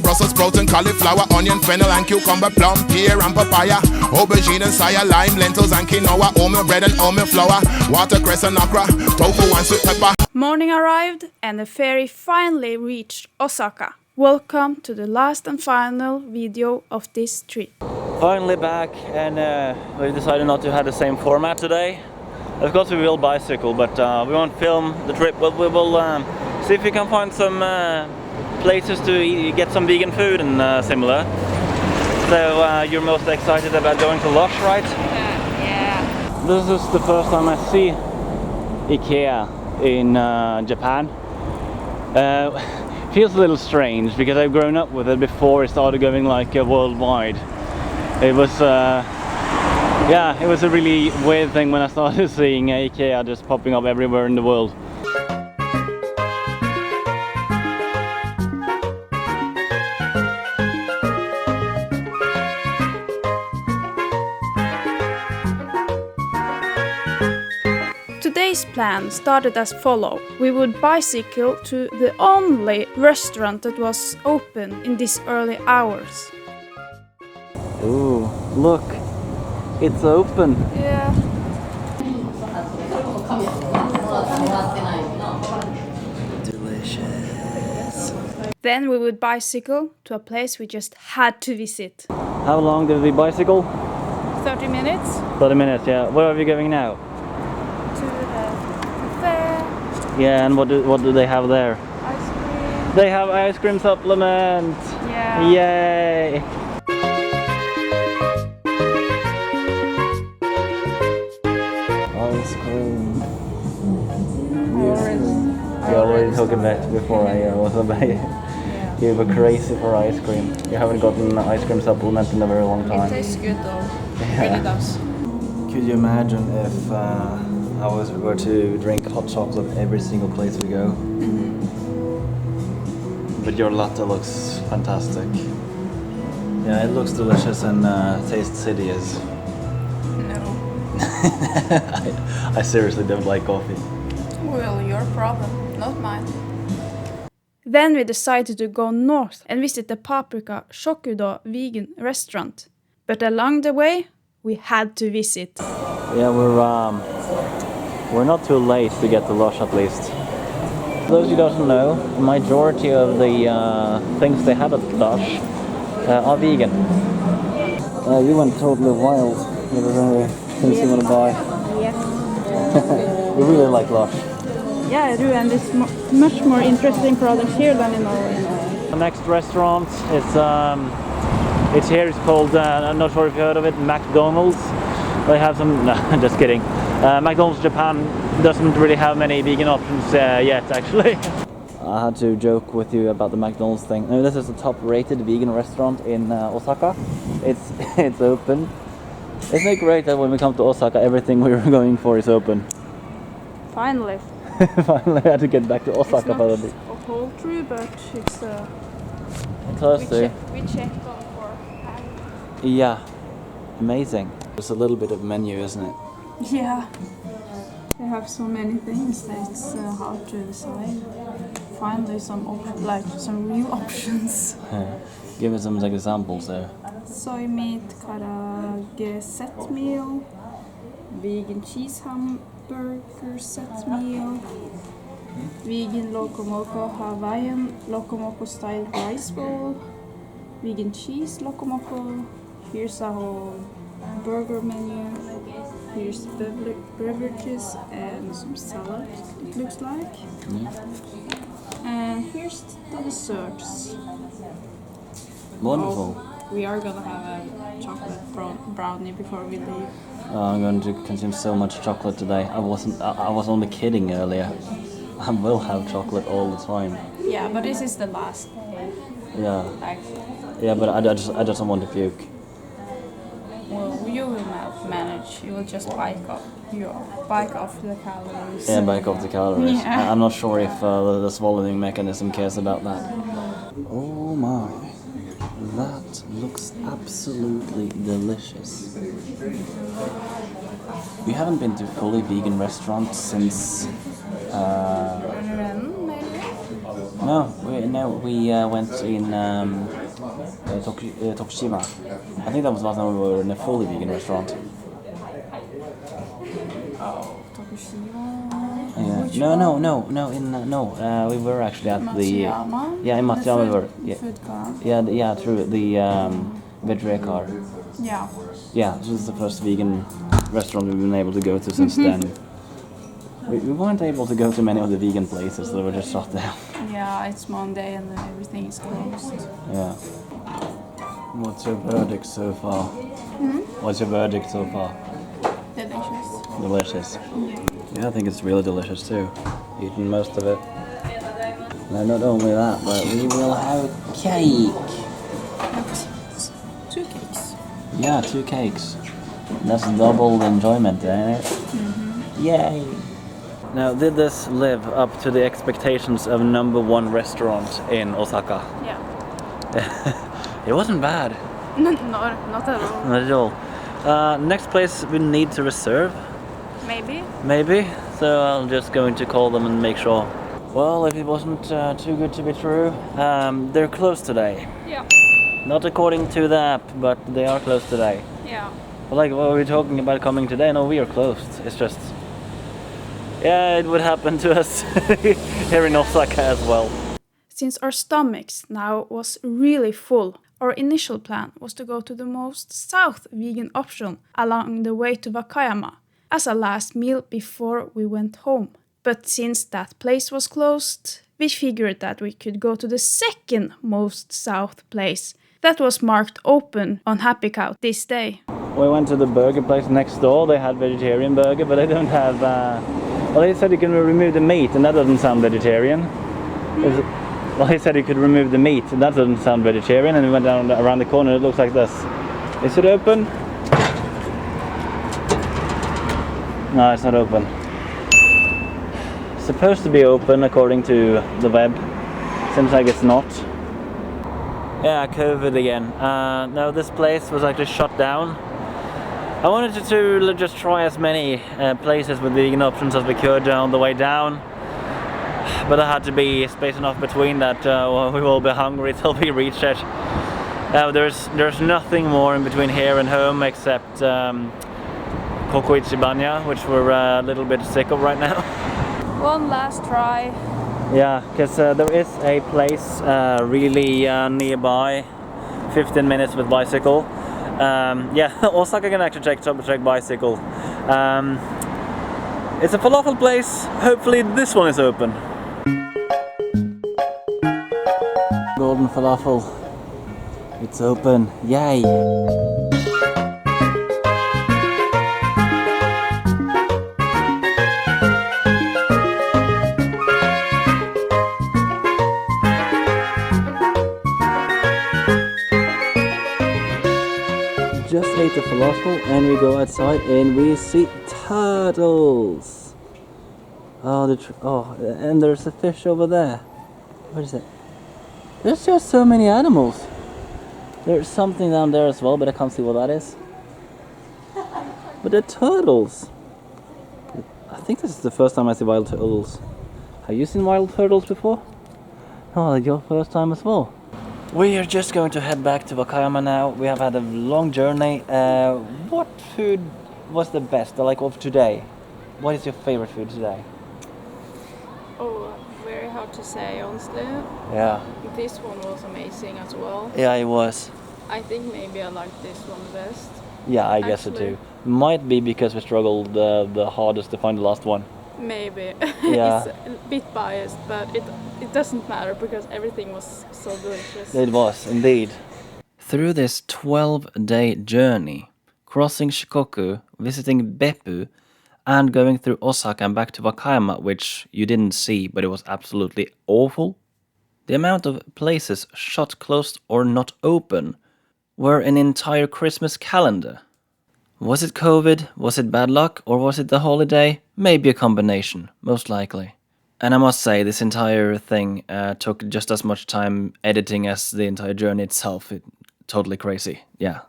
Brussels sprouts and cauliflower, onion, fennel and cucumber, plum, pear and papaya, aubergine and saya, lime, lentils and quinoa, oatmeal bread and oatmeal flour, watercress and okra, tofu and sweet pepper. Morning arrived and the ferry finally reached Osaka. Welcome to the last and final video of this trip. Finally back, and we decided not to have the same format today. Of course we will bicycle, but we won't film the trip. But we will see if we can find some places to get some vegan food and similar. So you're most excited about going to Lush, right? Yeah. This is the first time I see IKEA in Japan. Feels a little strange because I've grown up with it before it started going like worldwide. It was yeah, it was a really weird thing when I started seeing IKEA just popping up everywhere in the world. Today's plan started as follows. We would bicycle to the only restaurant that was open in these early hours. Ooh, look, it's open. Yeah. Delicious. Then we would bicycle to a place we just had to visit. How long did we bicycle? 30 minutes 30 minutes, yeah. Where are we going now? to the cafe, Yeah, and what do they have there? ice cream. They have ice cream supplement. Yeah. Yay! Ice cream. You already took a bet before I was away. You were crazy for ice cream. You haven't gotten an ice cream supplement in a very long time. It tastes good though. Yeah. It really does. Could you imagine if I were to drink hot chocolate every single place we go? But your latte looks fantastic. Yeah, it looks delicious and tastes hideous. No. I seriously don't like coffee. Well, your problem, not mine. Then we decided to go north and visit the Paprika Shikoku vegan restaurant. But along the way, we had to visit. Yeah, we're not too late to get to Lush at least. Those who don't know, majority of the things they have at Lush are vegan. You went totally wild with the things you want to buy. Yes. You really like Lush. Yeah, I do, and it's much more interesting products here than in Norway. The next restaurant it's here. It's called I'm not sure if you heard of it, McDonald's. They have some. No, just kidding. McDonald's Japan doesn't really have many vegan options yet, actually. I had to joke with you about the McDonald's thing. No, this is the top-rated vegan restaurant in Osaka. It's open. Isn't it great that when we come to Osaka, everything we were going for is open? Finally. Finally, I had to get back to Osaka. It's not a whole true, but it's Thursday. we checked on for. Yeah, amazing. It's a little bit of menu, isn't it? Yeah, they have so many things that it's hard to decide. Finally, some real options. Give me some examples there. Soy meat karaage set meal, vegan cheese hamburger set meal, vegan locomoco Hawaiian locomoco style rice bowl, vegan cheese locomoco. Here's a whole burger menu. Here's beverages and some salad, it looks like. And here's the desserts. Wonderful. Oh, we are gonna have a chocolate brownie before we leave. I'm going to consume so much chocolate today. I was only kidding earlier. I will have chocolate all the time. Yeah, but this is the last day. Yeah. Like, Yeah, but I just don't want to puke. well, you will manage. You will just bike off the calories. Yeah, back off the calories. Yeah. I'm not sure if the swallowing mechanism cares about that. Oh my, that looks absolutely delicious. You haven't been to fully vegan restaurants since Maybe? No, we went in Tokushima. I think that was the last time we were in a fully vegan restaurant. Yeah. No. We were actually at Matsuyama? in Matsuyama we were. Food car. Yeah, true. The veggie car. Yeah. Yeah, this is the first vegan restaurant we've been able to go to since then. We weren't able to go to many of the vegan places, they were just shut down. Yeah, it's Monday and everything is closed. Yeah. What's your verdict so far? What's your verdict so far? Delicious. Delicious. Yeah, I think it's really delicious too. Eaten most of it. No, not only that, but we will have cake. That's 2 cakes. Yeah, 2 cakes. That's double enjoyment, ain't it? Yay! Now, did this live up to the expectations of #1 restaurant in Osaka? Yeah. It wasn't bad. No, not at all. Not at all. Next place we need to reserve. Maybe. So I'm just going to call them and make sure. Well, if it wasn't too good to be true, they're closed today. Yeah. Not according to the app, but they are closed today. Yeah. But like, what are we talking about coming today? No, we are closed. It's just... Yeah, it would happen to us here in Osaka as well. Since our stomachs now was really full, our initial plan was to go to the most south vegan option along the way to Wakayama as a last meal before we went home. But since that place was closed, we figured that we could go to the second most south place that was marked open on Happy Cow this day. We went to the burger place next door. They had vegetarian burger, but they don't have... Well, they said you can remove the meat, and that doesn't sound vegetarian. Well, he said you could remove the meat, and that doesn't sound vegetarian. And we went down around the corner, it looks like this. Is it open? No, it's not open. It's supposed to be open according to the web. Seems like it's not. Yeah, COVID again. No, this place was actually shut down. I wanted to just try as many places with vegan options as we could on the way down, but there had to be space enough between that we will be hungry till we reach it. There's nothing more in between here and home except Kokoichibanya, which we're a little bit sick of right now. One last try. Yeah, because there is a place really nearby, 15 minutes with bicycle. Yeah, Osaka can actually take bicycle. It's a falafel place. Hopefully this one is open. Golden falafel. It's open. Yay! Just ate the falafel and we go outside and we see turtles. And there's a fish over there. What is it? There's just so many animals. There's something down there as well, but I can't see what that is. But they're turtles. I think this is the first time I see wild turtles. Have you seen wild turtles before? Oh, your first time as well. We are just going to head back to Wakayama now. We have had a long journey. What food was the best, like of today? What is your favorite food today? Oh, very hard to say, honestly. Yeah. This one was amazing as well. Yeah, it was. I think maybe I like this one best. Yeah, I guess so too. Might be because we struggled the hardest to find the last one. Maybe. Yeah. It's a bit biased, but it doesn't matter because everything was so delicious. It was, indeed. Through this 12-day journey, crossing Shikoku, visiting Beppu, and going through Osaka and back to Wakayama, which you didn't see, but it was absolutely awful. The amount of places shut, closed, or not open were an entire Christmas calendar. Was it COVID, was it bad luck, or was it the holiday? Maybe a combination, most likely. And I must say, this entire thing took just as much time editing as the entire journey itself. Totally crazy. Yeah.